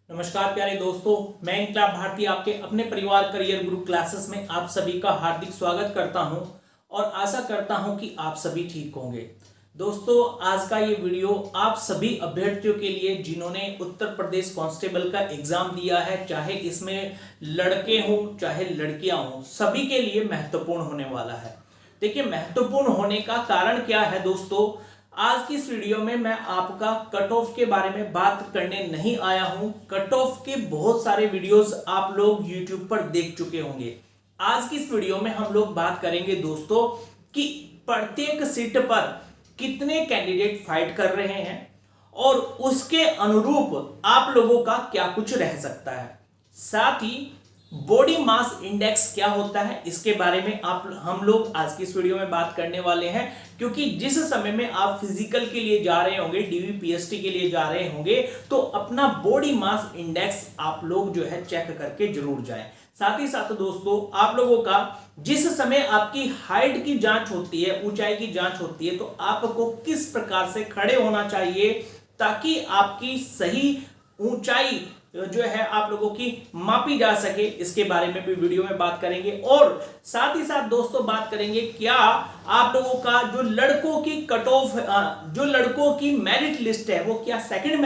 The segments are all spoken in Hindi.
नमस्कार प्यारे दोस्तों, मैं इनकलाब भारती आपके अपने परिवार करियर गुरु क्लासेस में आप सभी का हार्दिक स्वागत करता हूं और आशा करता हूं कि आप सभी ठीक होंगे। दोस्तों, आज का ये वीडियो आप सभी अभ्यर्थियों के लिए जिन्होंने उत्तर प्रदेश कांस्टेबल का एग्जाम दिया है, चाहे इसमें लड़के हों चाहे लड़कियां हों, सभी के लिए महत्वपूर्ण होने वाला है। देखिए, महत्वपूर्ण होने का कारण क्या है दोस्तों, आज की इस वीडियो में मैं आपका कट ऑफ के बारे में बात करने नहीं आया हूं। कट ऑफ के बहुत सारे वीडियोस आप लोग YouTube पर देख चुके होंगे। आज की इस वीडियो में हम लोग बात करेंगे दोस्तों कि प्रत्येक सीट पर कितने कैंडिडेट फाइट कर रहे हैं और उसके अनुरूप आप लोगों का क्या कुछ रह सकता है। साथ ही बॉडी मास इंडेक्स क्या होता है, इसके बारे में हम लोग आज की इस वीडियो में बात करने वाले हैं, क्योंकि जिस समय में आप फिजिकल के लिए जा रहे होंगे, डीवीपीएसटी के लिए जा रहे होंगे, तो अपना बॉडी मास इंडेक्स आप लोग जो है चेक करके जरूर जाएं। साथ ही साथ दोस्तों, आप लोगों का जिस समय आपकी हाइट की जांच होती है, ऊंचाई की जांच होती है, तो आपको किस प्रकार से खड़े होना चाहिए ताकि आपकी सही ऊंचाई जो है आप लोगों की मापी जा सके, इसके बारे में भी वीडियो में बात करेंगे। और साथ ही साथ दोस्तों बात करेंगे क्या आप लोगों का जो लड़कों की कट ऑफ, जो लड़कों की मेरिट लिस्ट है, वो क्या सेकंड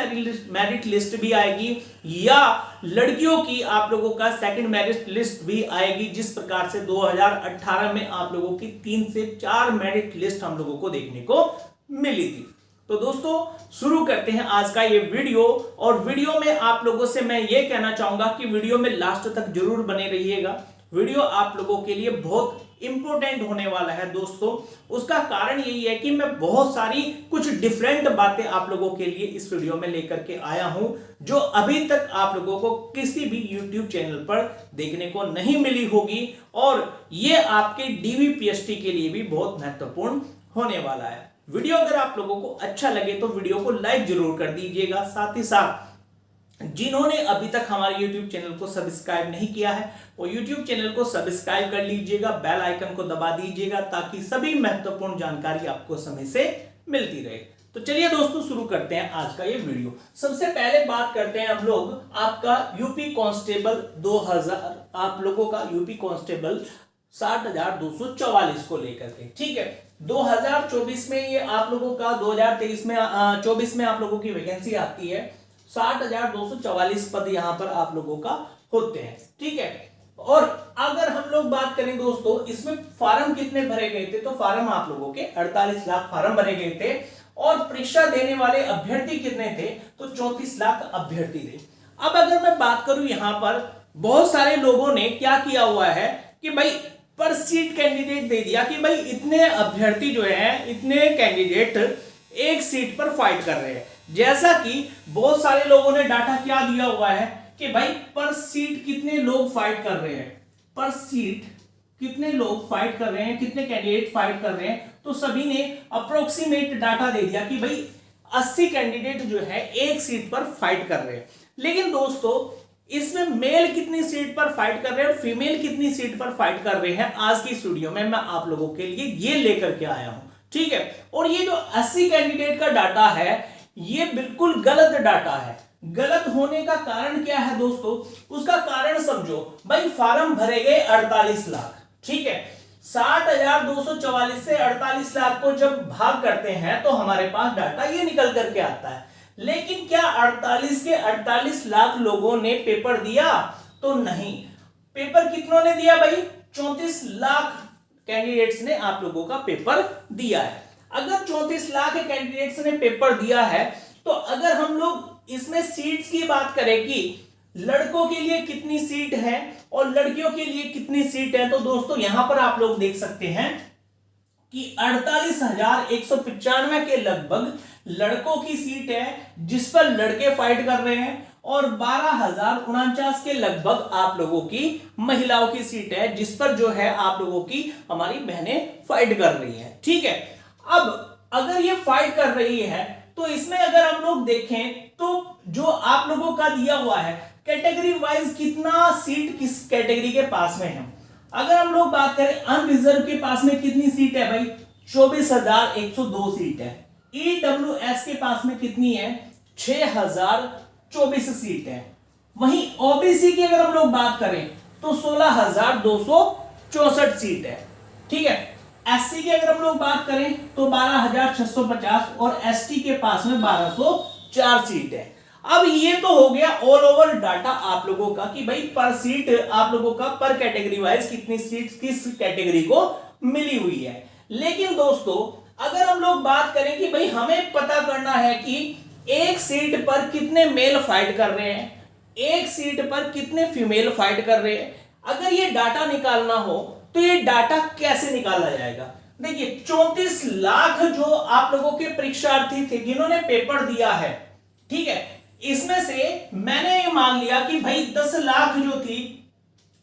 मेरिट लिस्ट भी आएगी या लड़कियों की आप लोगों का सेकंड मेरिट लिस्ट भी आएगी, जिस प्रकार से 2018 में आप लोगों की 3 से 4 मेरिट लिस्ट हम लोगों को देखने को मिली थी। तो दोस्तों, शुरू करते हैं आज का ये वीडियो। और वीडियो में आप लोगों से मैं ये कहना चाहूंगा कि वीडियो में लास्ट तक जरूर बने रहिएगा। वीडियो आप लोगों के लिए बहुत इंपॉर्टेंट होने वाला है दोस्तों। उसका कारण यही है कि मैं बहुत सारी कुछ डिफरेंट बातें आप लोगों के लिए इस वीडियो में लेकर के आया हूं, जो अभी तक आप लोगों को किसी भी YouTube चैनल पर देखने को नहीं मिली होगी, और ये आपके डीवीपीएसटी के लिए भी बहुत महत्वपूर्ण होने वाला है। वीडियो अगर आप लोगों को अच्छा लगे तो वीडियो को लाइक जरूर कर दीजिएगा। साथ ही साथ जिन्होंने अभी तक हमारे YouTube चैनल को सब्सक्राइब नहीं किया है, वो YouTube चैनल को सब्सक्राइब कर लीजिएगा, बेल आइकन को दबा दीजिएगा, ताकि सभी महत्वपूर्ण जानकारी आपको समय से मिलती रहे। तो चलिए दोस्तों, शुरू करते हैं आज का ये वीडियो। सबसे पहले बात करते हैं हम लोग आपका यूपी कांस्टेबल 2000, आप लोगों का यूपी कांस्टेबल 60,244 को लेकर के, ठीक है। 2024 में ये आप लोगों का 2023 में 24 में आप लोगों की वैकेंसी आती है। 60,244 पद यहां पर आप लोगों का होते हैं, ठीक है। और अगर हम लोग बात करें दोस्तों, इसमें फार्म कितने भरे गए थे, तो फार्म आप लोगों के 48 लाख फार्म भरे गए थे। और परीक्षा देने वाले अभ्यर्थी कितने थे, तो 34 लाख अभ्यर्थी थे। अब अगर मैं बात करूं, यहां पर बहुत सारे लोगों ने क्या किया हुआ है कि भाई पर सीट कैंडिडेट दे दिया कि भाई इतने अभ्यर्थी जो है, इतने कैंडिडेट एक सीट पर फाइट कर रहे हैं। जैसा कि बहुत सारे लोगों ने डाटा क्या दिया हुआ है कि भाई पर सीट कितने लोग फाइट कर रहे हैं, पर सीट कितने लोग फाइट कर रहे हैं, कितने कैंडिडेट फाइट कर रहे हैं, तो सभी ने अप्रोक्सीमेट डाटा दे दिया कि भाई 80 कैंडिडेट जो है एक सीट पर फाइट कर रहे हैं। लेकिन दोस्तों, इसमें मेल कितनी सीट पर फाइट कर रहे हैं और फीमेल कितनी सीट पर फाइट कर रहे हैं, आज की स्टूडियो में मैं आप लोगों के लिए ये लेकर के आया हूं, ठीक है। और ये जो 80 कैंडिडेट का डाटा है, ये बिल्कुल गलत डाटा है। गलत होने का कारण क्या है दोस्तों, उसका कारण समझो। भाई फार्म भरे गए 48 लाख, ठीक है। 60,244 से 48 लाख को जब भाग करते हैं तो हमारे पास डाटा ये निकल करके आता है। लेकिन क्या 48 के 48 लाख लोगों ने पेपर दिया, तो नहीं। पेपर कितनों ने दिया भाई, 34 लाख कैंडिडेट्स ने आप लोगों का पेपर दिया है। अगर 34 लाख कैंडिडेट्स ने पेपर दिया है, तो अगर हम लोग इसमें सीट्स की बात करें कि लड़कों के लिए कितनी सीट है और लड़कियों के लिए कितनी सीट है, तो दोस्तों यहां पर आप लोग देख सकते हैं कि 48,195 के लगभग लड़कों की सीट है, जिस पर लड़के फाइट कर रहे हैं, और 12,049 के लगभग आप लोगों की महिलाओं की सीट है, जिस पर जो है आप लोगों की हमारी बहनें फाइट कर रही हैं, ठीक है। अब अगर ये फाइट कर रही है, तो इसमें अगर हम लोग देखें तो जो आप लोगों का दिया हुआ है कैटेगरी वाइज, कितना सीट किस कैटेगरी के पास में है। अगर हम लोग बात करें अनरिजर्व के पास में कितनी सीट है भाई, 24,102 सीट है। ईडब्ल्यूएस के पास में कितनी है, 6,024 सीट है। वहीं ओबीसी की अगर हम लोग बात करें तो 16,264 सीट है। ठीक है। एससी की अगर हम लोग बात करें तो 12,650 और एसटी के पास में 1,204 सीट है। अब ये तो हो गया ऑल ओवर डाटा आप लोगों का कि भाई पर सीट आप लोगों का पर कैटेगरी वाइज कितनी सीट किस कैटेगरी को मिली हुई है। लेकिन दोस्तों अगर हम लोग बात करें कि भाई हमें पता करना है कि एक सीट पर कितने मेल फाइट कर रहे हैं, एक सीट पर कितने फीमेल फाइट कर रहे हैं, अगर ये डाटा निकालना हो तो ये डाटा कैसे निकाला जाएगा। देखिए 34 लाख जो आप लोगों के परीक्षार्थी थे जिन्होंने पेपर दिया है, ठीक है, इसमें से मैंने ये मान लिया कि भाई 10 लाख जो थी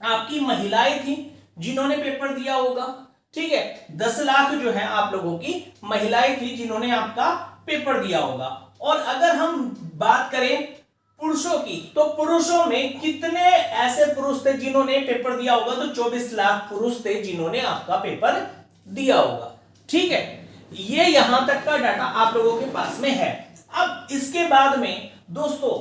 आपकी महिलाएं थी जिन्होंने पेपर दिया होगा। ठीक है, 10 लाख जो है आप लोगों की महिलाएं थी जिन्होंने आपका पेपर दिया होगा। और अगर हम बात करें पुरुषों की तो पुरुषों में कितने ऐसे पुरुष थे जिन्होंने पेपर दिया होगा, तो 24 लाख पुरुष थे जिन्होंने आपका पेपर दिया होगा। ठीक है, ये यहां तक का डाटा आप लोगों के पास में है। अब इसके बाद में दोस्तों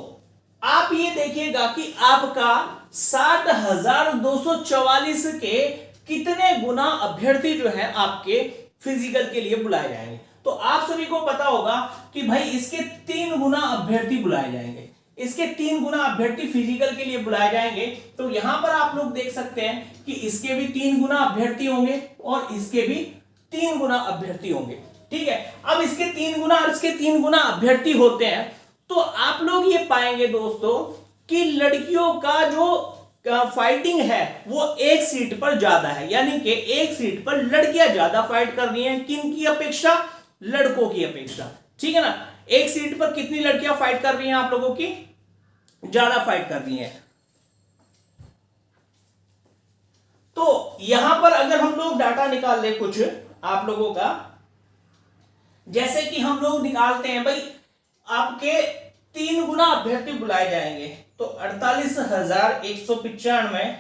आप ये देखिएगा कि आपका 60,244 के कितने गुना अभ्यर्थी जो है आपके फिजिकल के लिए बुलाए जाएंगे। तो आप सभी को पता होगा कि भाई इसके 3 गुना अभ्यर्थी बुलाए जाएंगे, इसके 3 गुना अभ्यर्थी फिजिकल के लिए बुलाए जाएंगे। तो यहां पर आप लोग देख सकते हैं कि इसके भी 3 गुना अभ्यर्थी होंगे और इसके भी 3 गुना अभ्यर्थी होंगे। ठीक है, अब इसके 3 गुना और इसके 3 गुना अभ्यर्थी होते हैं तो आप लोग ये पाएंगे दोस्तों कि लड़कियों का जो फाइटिंग है वो एक सीट पर ज्यादा है, यानी कि एक सीट पर लड़कियां ज्यादा फाइट कर रही हैं। किन की अपेक्षा? लड़कों की अपेक्षा। ठीक है ना, एक सीट पर कितनी लड़कियां फाइट कर रही हैं आप लोगों की? ज्यादा फाइट कर रही हैं। तो यहां पर अगर हम लोग डाटा निकाल ले कुछ आप लोगों का, जैसे कि हम लोग निकालते हैं भाई आपके 3 गुना अभ्यर्थी बुलाए जाएंगे तो 48,195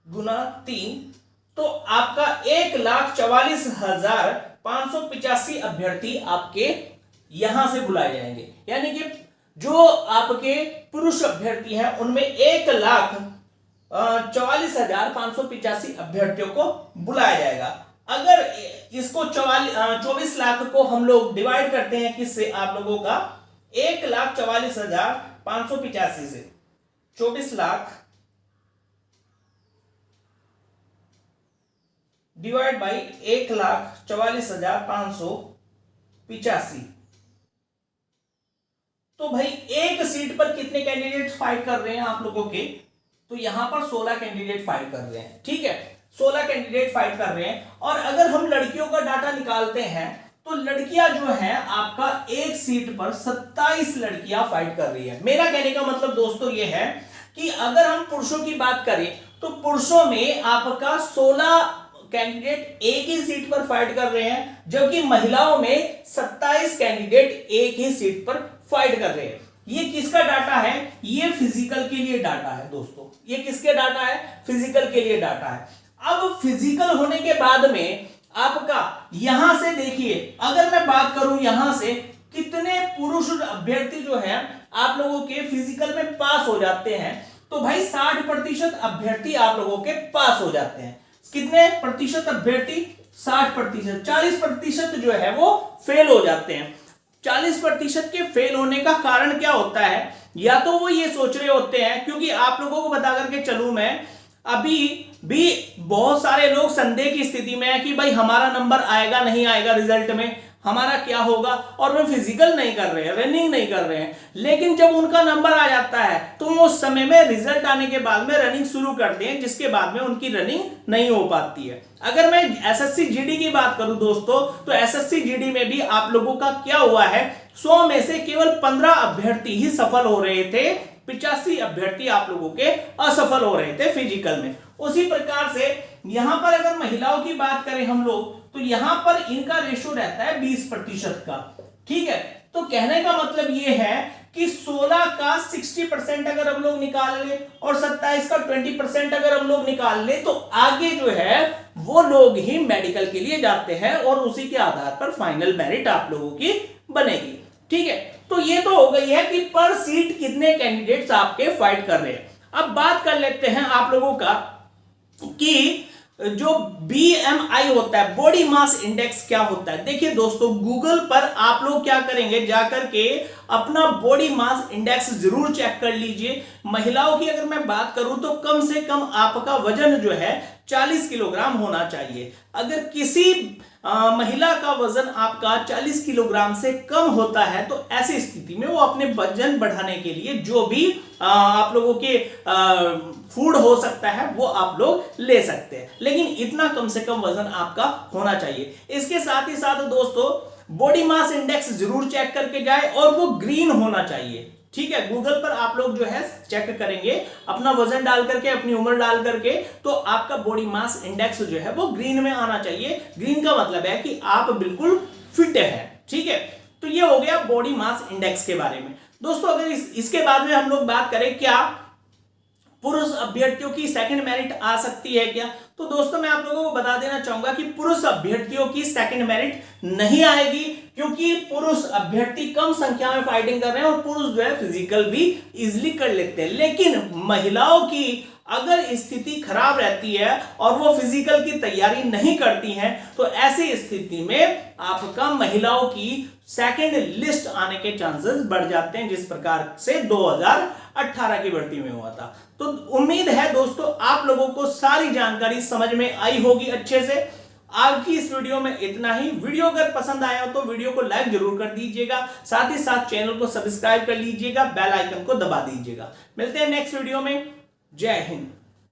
गुना 3 तो आपका 1,44,585 अभ्यर्थी आपके यहां से बुलाए जाएंगे। यानी कि जो आपके पुरुष अभ्यर्थी हैं उनमें 1,44,585 अभ्यर्थियों को बुलाया जाएगा। अगर इसको 24 लाख को हम लोग डिवाइड करते हैं किससे आप लोगों का 1,44,585 से 24 लाख डिवाइड बाई 1,44,585 तो भाई एक सीट पर कितने कैंडिडेट फाइट कर रहे हैं आप लोगों के? तो यहां पर 16 कैंडिडेट फाइट कर रहे हैं। ठीक है, 16 कैंडिडेट फाइट कर रहे हैं। और अगर हम लड़कियों का डाटा निकालते हैं तो लड़कियां जो हैं आपका एक सीट पर 27 लड़कियां फाइट कर रही है। मेरा कहने का मतलब दोस्तों ये है कि अगर हम पुरुषों की बात करें तो पुरुषों में आपका 16 कैंडिडेट एक ही सीट पर फाइट कर रहे हैं, जबकि महिलाओं में 27 कैंडिडेट एक ही सीट पर फाइट कर रहे हैं। ये किसका डाटा है? ये फिजिकल के लिए डाटा है दोस्तों। ये किसके डाटा है? फिजिकल के लिए डाटा है। अब फिजिकल होने के बाद में आपका यहां से देखिए, अगर मैं बात करूं यहां से कितने पुरुष अभ्यर्थी जो है आप लोगों के फिजिकल में पास हो जाते हैं, तो भाई 60% अभ्यर्थी आप लोगों के पास हो जाते हैं। कितने प्रतिशत अभ्यर्थी? 60%। 40% जो है वो फेल हो जाते हैं। 40% के फेल होने का कारण क्या होता है? या तो वो ये सोच रहे होते हैं, क्योंकि आप लोगों को बता करके चलूं मैं, अभी भी बहुत सारे लोग संदेह की स्थिति में है कि भाई हमारा नंबर आएगा नहीं आएगा रिजल्ट में, हमारा क्या होगा, और वे फिजिकल नहीं कर रहे हैं, रनिंग नहीं कर रहे हैं। लेकिन जब उनका नंबर आ जाता है तो वो उस समय में रिजल्ट आने के बाद में रनिंग शुरू करते हैं, जिसके बाद में उनकी रनिंग नहीं हो पाती है। अगर मैं एसएससी जीडी की बात करूं दोस्तों, तो एसएससी जीडी में भी आप लोगों का क्या हुआ है, 100 में से केवल 15 अभ्यर्थी ही सफल हो रहे थे, 85 अभ्यर्थी आप लोगों के असफल हो रहे थे फिजिकल में। उसी प्रकार से यहां पर अगर महिलाओं की बात करें हम लोग, तो यहां पर इनका रेशो रहता है 20% का। ठीक है, तो कहने का मतलब ये है कि 16 का 60% अगर हम लोग निकाल ले और 27 का 20% अगर हम लोग निकाल ले, तो आगे जो है वो लोग ही मेडिकल के लिए जाते हैं और उसी के आधार पर फाइनल मेरिट आप लोगों की बनेगी। ठीक है, तो ये तो हो गई है कि पर सीट कितने कैंडिडेट्स आपके फाइट कर रहे हैं। अब बात कर लेते हैं आप लोगों का कि जो BMI होता है, बॉडी मास इंडेक्स, क्या होता है। देखिए दोस्तों, गूगल पर आप लोग क्या करेंगे, जाकर के अपना बॉडी मास इंडेक्स जरूर चेक कर लीजिए। महिलाओं की अगर मैं बात करूं तो कम से कम आपका वजन जो है 40 किलोग्राम होना चाहिए। अगर किसी महिला का वजन आपका 40 किलोग्राम से कम होता है तो ऐसी स्थिति में वो अपने वजन बढ़ाने के लिए जो भी आप लोगों के फूड हो सकता है वो आप लोग ले सकते हैं, लेकिन इतना कम से कम वजन आपका होना चाहिए। इसके साथ ही साथ दोस्तों, बॉडी मास इंडेक्स जरूर चेक करके जाए और वो ग्रीन होना चाहिए। ठीक है, गूगल पर आप लोग जो है चेक करेंगे अपना वजन डाल करके, अपनी उम्र डाल करके, तो आपका बॉडी मास इंडेक्स जो है वो ग्रीन में आना चाहिए। ग्रीन का मतलब है कि आप बिल्कुल फिट है। ठीक है, तो ये हो गया बॉडी मास इंडेक्स के बारे में। दोस्तों अगर इसके बाद में हम लोग बात करें क्या पुरुष अभ्यर्थियों की सेकंड मेरिट आ सकती है क्या, तो दोस्तों मैं आप लोगों को बता देना चाहूंगा कि पुरुष अभ्यर्थियों की सेकंड मेरिट नहीं आएगी, क्योंकि पुरुष अभ्यर्थी कम संख्या में फाइटिंग कर रहे हैं और पुरुष जो है फिजिकल भी इजीली कर लेते हैं। लेकिन महिलाओं की अगर स्थिति खराब रहती है और वो फिजिकल की तैयारी नहीं करती हैं तो ऐसी स्थिति में आपका महिलाओं की सेकंड लिस्ट आने के चांसेस बढ़ जाते हैं, जिस प्रकार से 2018 की भर्ती में हुआ था। तो उम्मीद है दोस्तों आप लोगों को सारी जानकारी समझ में आई होगी अच्छे से। आज की इस वीडियो में इतना ही। वीडियो अगर पसंद आया हो तो वीडियो को लाइक जरूर कर दीजिएगा, साथ ही साथ चैनल को सब्सक्राइब कर लीजिएगा, बेल आइकन को दबा दीजिएगा। मिलते हैं नेक्स्ट वीडियो में। जय हिंद।